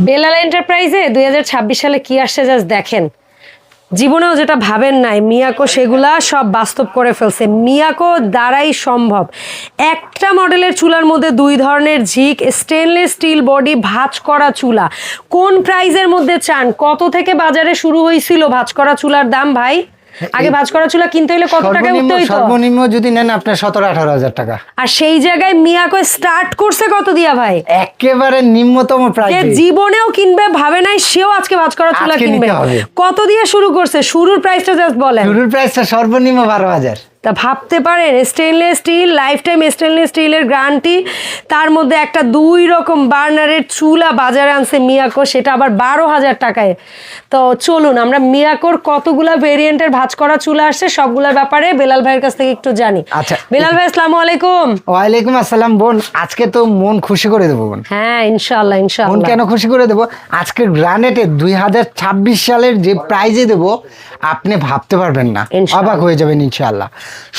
বেলাল এন্টারপ্রাইজে 2026 সালে কি আসছে জাস্ট দেখেন। জীবনেও যেটা ভাবেন নাই মিয়াকো সেগুলা সব বাস্তব করে ফেলছে। মিয়াকো দ্বারাই সম্ভব। একটা মডেলের চুলার মধ্যে দুই ধরনের ঝিক, স্টেনলেস স্টিল বডি, ভাঁজ করা চুলা। কোন প্রাইজের মধ্যে চান? কত থেকে বাজারে শুরু হয়েছিল ভাঁজ করা চুলার দাম ভাই? আগে ভাঁজ করা চুলা কিনতে হলে কত টাকা উঠতে হইতো? সর্বনিম্ন যদি নেন আপনার 17-18 হাজার টাকা। আর সেই জায়গায় মিয়াকো স্টার্ট করছে কত দিয়া ভাই? একেবারে নিম্নতম প্রাইস। যে জীবনেও কিনবে ভাবে নাই সেও আজকে ভাঁজ করা চুলা কিনবে। কত দিয়ে শুরু করছে? শুরুর প্রাইসটা জাস্ট বলেন। শুরুর প্রাইসটা সর্বনিম্ন 12,000। তা ভাবতে পারেন, stainless steel, life time stainless স্টিলের গ্যারান্টি, তার মধ্যে একটা 2 রকম বার্নারের চুলা বাজারে আনছে মিয়াকো, সেটা আবার 12,000 টাকায়। তো চলুন আমরা মিয়াকোর কতগুলা ভেরিয়েন্টের ভাঁজ করা চুলা আসছে সবগুলোর ব্যাপারে বেলাল ভাইয়ের কাছ থেকে একটু জানি। আচ্ছা বেলাল ভাই, আসসালামু আলাইকুম। ওয়ালাইকুম আসসালাম বোন। আজকে তো মন খুশি করে দেবো বোন। হ্যাঁ ইনশাআল্লাহ মন ইনশাআল্লাহ। কেন খুশি করে দেবো? আজকে গ্রানেটে 2026 সালের যে প্রাইজে দেবো আপনি ভাবতে পারবেন না, অবাক হয়ে যাবেন ইনশাআল্লাহ।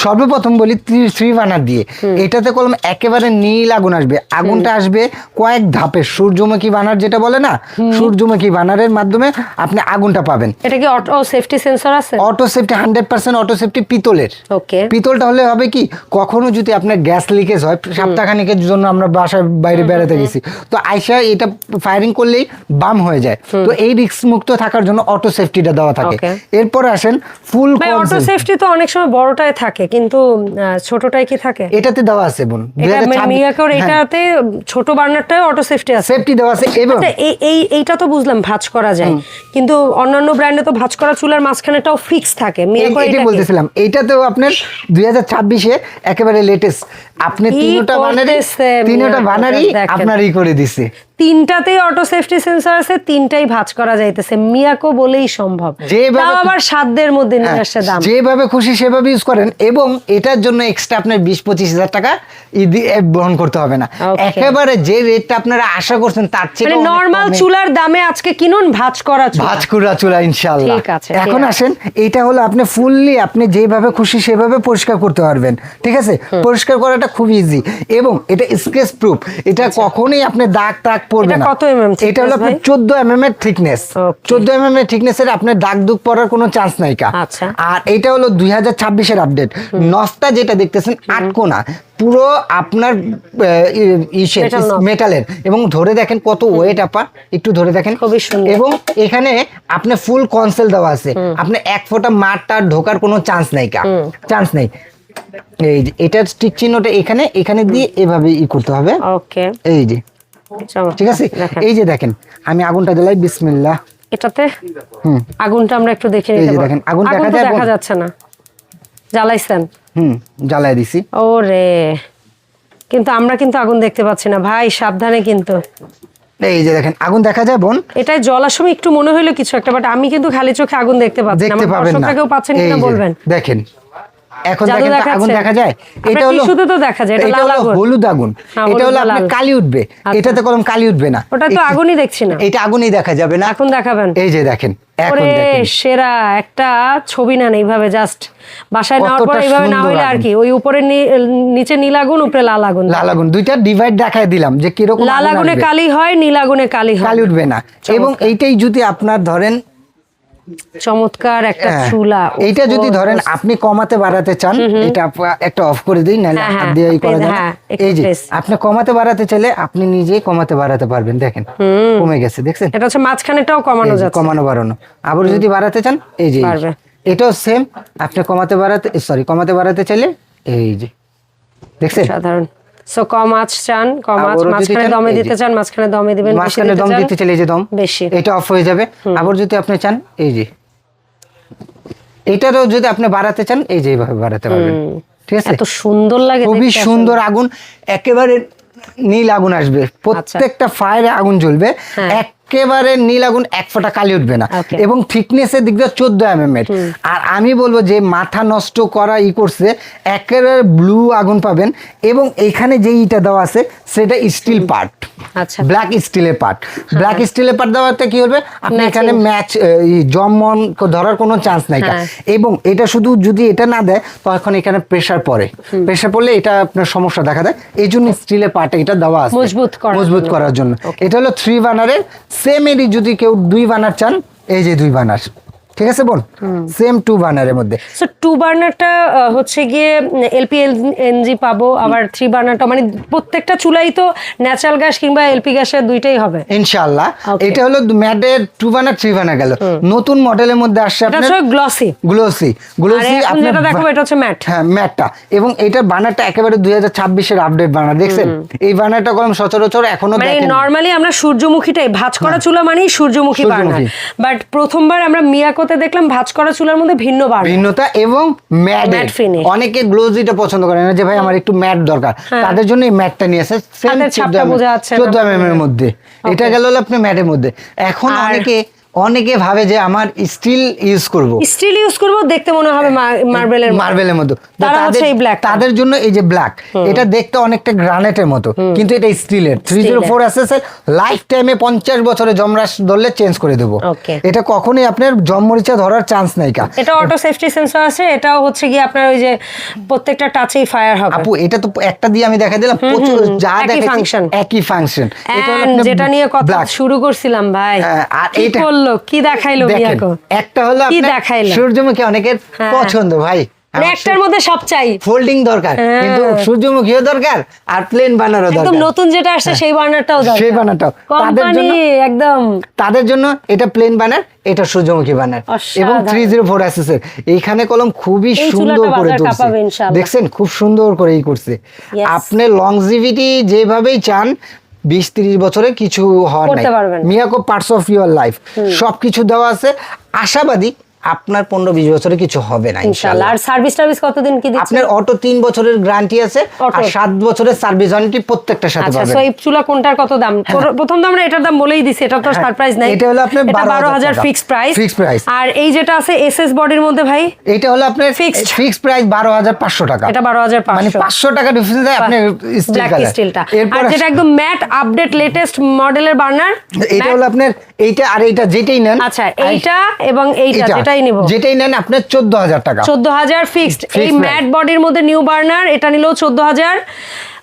সর্বপ্রথম বলি থ্রি বার্নার দিয়ে। এটাতে কলম একেবারে নীল আগুন আসবে। আগুনটা আসবে কয়েক ধাপে, সূর্যমুখী বার্নার যেটা বলে না, সূর্যমুখী বার্নারের মাধ্যমে আপনি আগুনটা পাবেন। এটা কি অটো সেফটি সেন্সর আছে? অটো সেফটি 100% অটো সেফটি পিতলের। ওকে। পিতলটা হলে হবে কি, কখনো যদি আপনার গ্যাস লিকেজ হয়, সপ্তাহখানিকের জন্য আমরা বাসার বাইরে বেড়াতে গেছি, তো আইসা এটা ফায়ারিং করলেই বাম হয়ে যায়। তো এই রিস্ক মুক্ত থাকার জন্য অটো সেফটিটা দেওয়া থাকে। এরপর আসেন ফুল অটো সেফটি তো অনেক সময় বড়টাই থাকে কিন্তু ছোটটাই কি থাকে? এটাতে দেওয়া আছে বোন। এটাতে ছোট বার্নারটাও অটো সেফটি আছে, সেফটি দেওয়া আছে। এবং এইটা তো বুঝলাম ভাঁজ করা যায়, কিন্তু অন্যান্য ব্র্যান্ডে তো ভাঁজ করা চুলার মাঝখানেটাও ফিক্স থাকে। এটাই বলতেছিলাম, এইটাতেও আপনার 2026-এ একেবারে লেটেস্ট আপনি তিনটা বানারই আপনারই করে দিছে। তিনটাতেই অটো সেফটি সেন্সর আছে, তিনটাই ভাঁজ করা যাইতেছে। মিয়াকো বলেই সম্ভব। তাও আবার সাধ্যের মধ্যে নিয়ে আসছে দাম। যেভাবে খুশি সেভাবে ইউজ করেন, এবং এটার জন্য এক্সট্রা আপনার 20-25 হাজার টাকা বহন করতে হবে না। একেবারে যে রেটটা আপনারা আশা করছেন তার চেয়ে নরমাল চুলার দামে আজকে কিনুন ভাঁজ করা চুলা ইনশাআল্লাহ। ঠিক আছে। এখন আসেন, এটা হলো আপনি ফুললি আপনি যেভাবে খুশি সেভাবে পরিষ্কার করতে পারবেন। ঠিক আছে, পরিষ্কার করাটা খুব ইজি, এবং এটা স্ক্র্যাচ প্রুফ। এটা কখনোই আপনি দাগ টাগ পড়বে না। কত এমএম? এটা হলো আপনার 14 mm এর থিকনেস। 14 mm এর থিকনেসের আপনার দাগ দুগ পড়ার কোনো চান্স নাই কা। আর এটা হলো 2026-এর আপডেট। নসটা যেটা দেখতেছেন 8 কোণা, পুরো আপনার মেটালের, এবং ধরে দেখেন কত ওয়েট আপা, একটু ধরে দেখেন। এবং এখানে আপনার ফুল কনসেল দেওয়া আছে, আপনি 1 ফোঁটা মারটা ঢোকার কোনো চান্স নাই কা, চান্স নেই। এই যে এটার স্টিক চিহ্নটা এখানে দিয়ে এভাবে করতে হবে। ওকে, এই যে ঠিক আছে। এই যে দেখেন আমি আগুনটা জ্বালাই, বিসমিল্লাহ। এটাতে আগুনটা আমরা একটু দেখে নিতে। এই যে দেখেন আগুন দেখা যাচ্ছে না, জ্বালাইছেন? জ্বালাই দিছি। ওরে, কিন্তু আমরা কিন্তু আগুন দেখতে পাচ্ছি না ভাই, সাবধানে কিন্তু। এই যে দেখেন আগুন দেখা যায় বোন। এটাই জ্বলার সময় একটু মনে হলো কিছু একটা, বাট আমি কিন্তু খালি চোখে আগুন দেখতে পাচ্ছি না। দেখতে পাবেন না, কেউ পাচ্ছেন কিনা বলবেন। দেখেন এখন দেখেন আগুন দেখা যায়। এটা হলো শুধু তো দেখা যায়, এটা লাল আগুন, হলুদ আগুন। এটা হলো আপনার কালি উঠবে, এটাতে কলম কালি উঠবে না। ওটা তো আগুনই দেখছি না। এটা আগুনই দেখা যাবে না। এখন দেখাবেন। এই যে দেখেন, এখন দেখেন সেরা একটা ছবি নেন এইভাবে, জাস্ট বাসায় নেওয়ার পর এইভাবে না হইলে আর কি, ওই উপরে নিচে নীল আগুন, উপরে লাল আগুন। লাল আগুন দুইটা ডিভাইড দেখায় দিলাম যে কি রকম। লাল আগুনে কালি হয়, নীল আগুনে কালি হয়, কালি উঠবে না। এবং এইটাই যদি আপনার ধরেন চমৎকার একটা চুলা, এইটা যদি ধরেন আপনি কমাতে বাড়াতে চান, এটা একটা অফ করে দিই, নাহলে হাত দিয়ে করা যায়। এই যে আপনি কমাতে বাড়াতে চাইলে আপনি নিজেই কমাতে বাড়াতে পারবেন। দেখেন কমে গেছে, দেখছেন? এটা হচ্ছে মাঝখানেটাও কমানো যাচ্ছে, কমানো বাড়ানো। আবার যদি বাড়াতে চান এই যে এটাও সেম, আপনি কমাতে বাড়াতে চাইলে এই যে দেখছেন। সাধারণ সো কম আঁচ চান, কম আঁচ, মাঝখানে দমে দিতে চান, মাঝখানে দমে দিবেন, মাঝখানে দম দিতে চাইলে যে দম বেশি, এটা অফ হয়ে যাবে। আবার যদি আপনি চান এই যে এটারও যদি আপনি বাড়াতে চান, এই যে এইভাবে বাড়াতে পারবেন। ঠিক আছে, এত সুন্দর লাগে, খুবই সুন্দর আগুন। একেবারে নীল আগুন আসবে, প্রত্যেকটা ফায়ারে আগুন জ্বলবে, একেবারে নীল আগুন, 1 ফোঁটা কালি উঠবে না। এবং থিকনেসের দিক দিয়ে 14 mm এর। আর আমি বলবো যে মাথা নষ্ট করা করছে, একেবারে ব্লু আগুন পাবেন। এবং এইখানে যে ইটা দেওয়া আছে সেটা স্টিল পার্ট, ব্ল্যাক স্টিলের পার্ট। ব্ল্যাক স্টিলের পার্ট দেওয়াতে কি হবে, আপনি এখানে ম্যাচ জমন ধরার কোনো চান্স নাই। এবং এটা শুধু যদি এটা না দেয় তখন এখানে প্রেসার পড়লে এটা আপনার সমস্যা দেখা দেয়। এই জন্য স্টিলের পার্টে এটা দেওয়া আছে মজবুত করার জন্য। এটা হলো 3 বার্নারের সেমেরই যদি কেউ 2 বার্নার চান, এই যে 2 বার্নার, ঠিক আছে বোন, সেম 2 বার্নারের মধ্যে। সো 2 বার্নারটা হচ্ছে গিয়ে এলপি এনজি পাবো, আবার 3 বার্নারটা মানে প্রত্যেকটা চুলাই তো ন্যাচারাল গ্যাস কিংবা এলপি গ্যাসের দুইটাই হবে ইনশাআল্লাহ। এটা হলো ম্যাটের 2 বার্নার 3 বার্নার গেল। নতুন মডেলের মধ্যে আসছে এটা আপনার হচ্ছে গ্লসি গ্লসি আপনি যেটা দেখাবো এটা হচ্ছে ম্যাট। হ্যাঁ ম্যাটটা, এবং এটা বার্নারটা একেবারে 2026 এর আপডেট বার্নার, দেখছেন এই বার্নারটা কলম সচরাচর এখনো মানে দেখেন। নরমালি আমরা সূর্যমুখীটাই ভাঁজ করা চুলা মানেই সূর্যমুখী বার্নার, বাট প্রথমবার আমরা মিয়াকোতে দেখলাম ভাঁজ করা চুলার মধ্যে ভিন্নতা এবং ম্যাট ফিনিশ। অনেকে গ্লোজিটা পছন্দ করে না, যে ভাই আমার একটু ম্যাট দরকার, তাদের জন্য এই ম্যাটটা নিয়ে আসে সেম 14 mm এর মধ্যে। এটা গেল আপনি ম্যাটের মধ্যে। এখন অনেকে ভাবে যে আমার স্টিল ইউজ করব দেখতে মনে হবে মার্বেলের মতো, তাদের জন্য এই যে ব্ল্যাক, এটা দেখতে অনেকটা গ্রানাইটের মতো, কিন্তু এটা স্টিলের 304 এসএসএল লাইফ টাইমে 50 বছরে জমরাস ধরলে চেঞ্জ করে দেবো। এটা কখনোই আপনার জমমরিচা ধরার চান্স নাই। এটা অটো সেফটি সেন্সর আছে, এটাও হচ্ছে কি আপনার ওই যে প্রত্যেকটা টাচেই ফায়ার হবে। আপু এটা তো একটা দিয়ে আমি দেখাই দিলাম, যা দেখাচ্ছি একই ফাংশন। এটা যেটা নিয়ে কথা শুরু করছিলাম ভাই, আর এটা কি দেখাইলো মিয়াকো, একটা হলো কি দেখাইলো সূর্যমুখী, অনেকের পছন্দ ভাই, একটার মধ্যে সব চাই, ফোল্ডিং দরকার কিন্তু সূর্যমুখীও দরকার আর প্লেন বার্নারও দরকার। একদম নতুন যেটা আসছে সেই বার্নারটাও দরকার, সেই বার্নারটাও তাদের জন্য এটা প্লেন বার্নার, এটা সূর্যমুখী বার্নার এবং 304 এসএস এর। এইখানে কলম খুবই সুন্দর করে তুলছে, দেখছেন খুব সুন্দর করে করছে। আপনি লংজিভিটি যেভাবেই চান 20-30 বছরে কিছু হওয়ার নাই, Miyako parts of your life সবকিছু দেওয়া আছে। আশাবাদী আপনার 15-20 বছরে কিছু হবে না ইনশাআল্লাহ। আর সার্ভিস কতদিন কি দিচ্ছেন? আপনার অটো 3 বছরের গ্যারান্টি আছে আর 7 বছরের সার্ভিস ওয়ারেন্টি প্রত্যেকটার সাথে পাবেন। আচ্ছা, সো এই চুলা কোনটার কত দাম? প্রথম তো আমরা এটার দাম বলেই দিছি, এটা তো সারপ্রাইজ নাই। এটা হলো আপনার 12000 ফিক্সড প্রাইস। আর এই যেটা আছে এসএস বডির মধ্যে ভাই, এটা হলো আপনার ফিক্সড প্রাইস 12500 টাকা। এটা 12500, মানে 500 টাকা ডিফারেন্স দেয় আপনি স্টিলটা। আর যেটা একদম ম্যাট আপডেট লেটেস্ট মডেলের বার্নার, এটা হলো আপনার এইটা আর এইটা যেটাই নেন। আচ্ছা, এইটা এবং এইটা যেটাই নেন আপনার 14000 টাকা, 14000 ফিক্সড। এই ম্যাট বডির মধ্যে নিউ বার্নার এটা নিলেও 14000,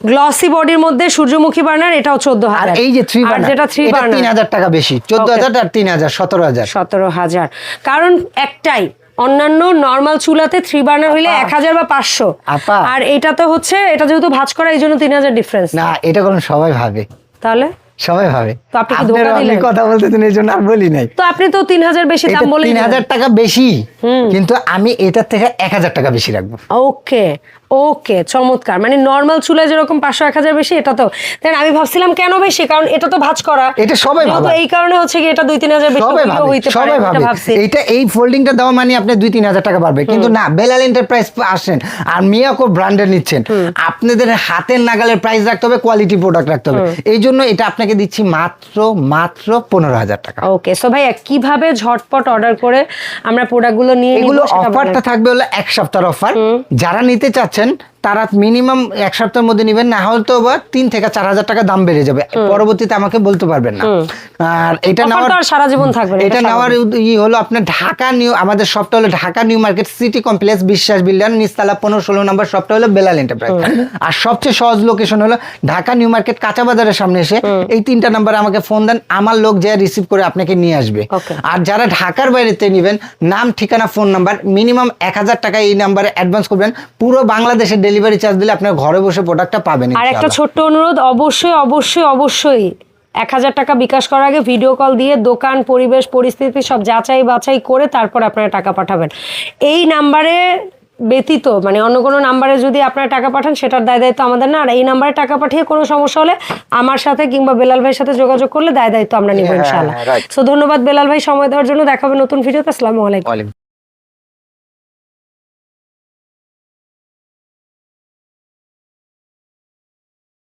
গ্লসি বডির মধ্যে সূর্যমুখী বার্নার এটাও 14000। আর এই যে 3 বার্নার যেটা 3 বার্নার 3000 টাকা বেশি, 14000 আর 3000 17000। কারণ একটাই, অন্যান্য নরমাল চুলাতে 3 বার্নার হইলে 1000 বা 500, আর এটা তো হচ্ছে এটা যেহেতু ভাঁজ করা এই জন্য 3000 ডিফারেন্স। না এটা কোন সবাই ভাবে, তাহলে সবাই ভাবে তো আপনি কি ধোঁকা দিলেন? কথা বলতেছেন এই জন্য আর বলি নাই। তো আপনি তো 3000 বেশি দাম বলেন। 3000 টাকা বেশি, কিন্তু আমি এটার থেকে 1000 টাকা বেশি রাখবো। ওকে চমৎকার। মানে নরমাল চুলায় যেরকম 500-1000 বেশি, এটা তো দেন আমি ভাবছিলাম কেন বেশি, কারণ এটা তো ভাঁজ করা, এটা সবাই ভাবে, এই কারণে হচ্ছে কি এটা 2-3000 বেশি হইতে পারে, এটা ভাবছি। এইটা এই ফোল্ডিংটা দাও মানে আপনি 2-3000 টাকা পারবে, কিন্তু না, বেলাল এন্টারপ্রাইজ আসেন আর মিয়াকো ব্র্যান্ডের নিচ্ছেন, আপনাদের হাতের নাগালের প্রাইস রাখতে হবে, কোয়ালিটি প্রোডাক্ট রাখতে হবে। এই জন্য এটা আপনাকে দিচ্ছি মাত্র 15000 টাকা। ওকে, সো ভাই কিভাবে ঝটপট অর্ডার করে আমরা প্রোডাক্টগুলো নিয়ে নিব? এগুলো অফারটা থাকবে হলো 1 সপ্তাহের অফার। যারা নিতে চাচ্ছেন তারা মিনিমাম 1 সপ্তাহের মধ্যে নেবেন, না হলে তো 3 থেকে 4000 টাকা দাম বেড়ে যাবে, পরবর্তীতে আমাকে বলতে পারবেন না। আর এটা নেওয়ার সারা জীবন থাকবে না। এটা নেওয়ার হলো আপনার ঢাকা নিউ, আমাদের শপটা হলো Dhaka new market city complex বিশ্বাস বিল্ডার নিচতলা 15-16 নম্বর শপটা হলো বেলাল এন্টারপ্রাইজ। আর সবচেয়ে সহজ লোকেশন হলো ঢাকা নিউ মার্কেট কাঁচা বাজারের সামনে এসে এই 3টা নাম্বারে আমাকে ফোন দেন, আমার লোক যে রিসিভ করে আপনাকে নিয়ে আসবে। আর যারা ঢাকার বাইরেতে নেবেন, নাম ঠিকানা ফোন নাম্বার মিনিমাম 1000 টাকা এই নাম্বারে অ্যাডভান্স করবেন, পুরো বাংলাদেশের ডেলিভারি চার্জ দিলে আপনার ঘরে বসে প্রোডাক্টটা পাবেন। আর একটা ছোট্ট অনুরোধ, অবশ্যই 1000 টাকা বিকাশ করার আগে ভিডিও কল দিয়ে দোকান পরিবেশ পরিস্থিতি সব যাচাই বাছাই করে তারপর আপনারা টাকা পাঠাবেন। এই নাম্বারে ব্যতীত মানে অন্য কোনো নাম্বারে যদি আপনারা টাকা পাঠান সেটার দায়িত্ব আমাদের না। আর এই নাম্বারে টাকা পাঠিয়ে কোনো সমস্যা হলে আমার সাথে কিংবা বেলাল ভাইয়ের সাথে যোগাযোগ করলে দায়িত্ব আমরা নিব ইনশাআল্লাহ। সো ধন্যবাদ বেলাল ভাই সময় দেওয়ার জন্য। দেখা হবে নতুন ভিডিওতে। আসসালামু আলাইকুম।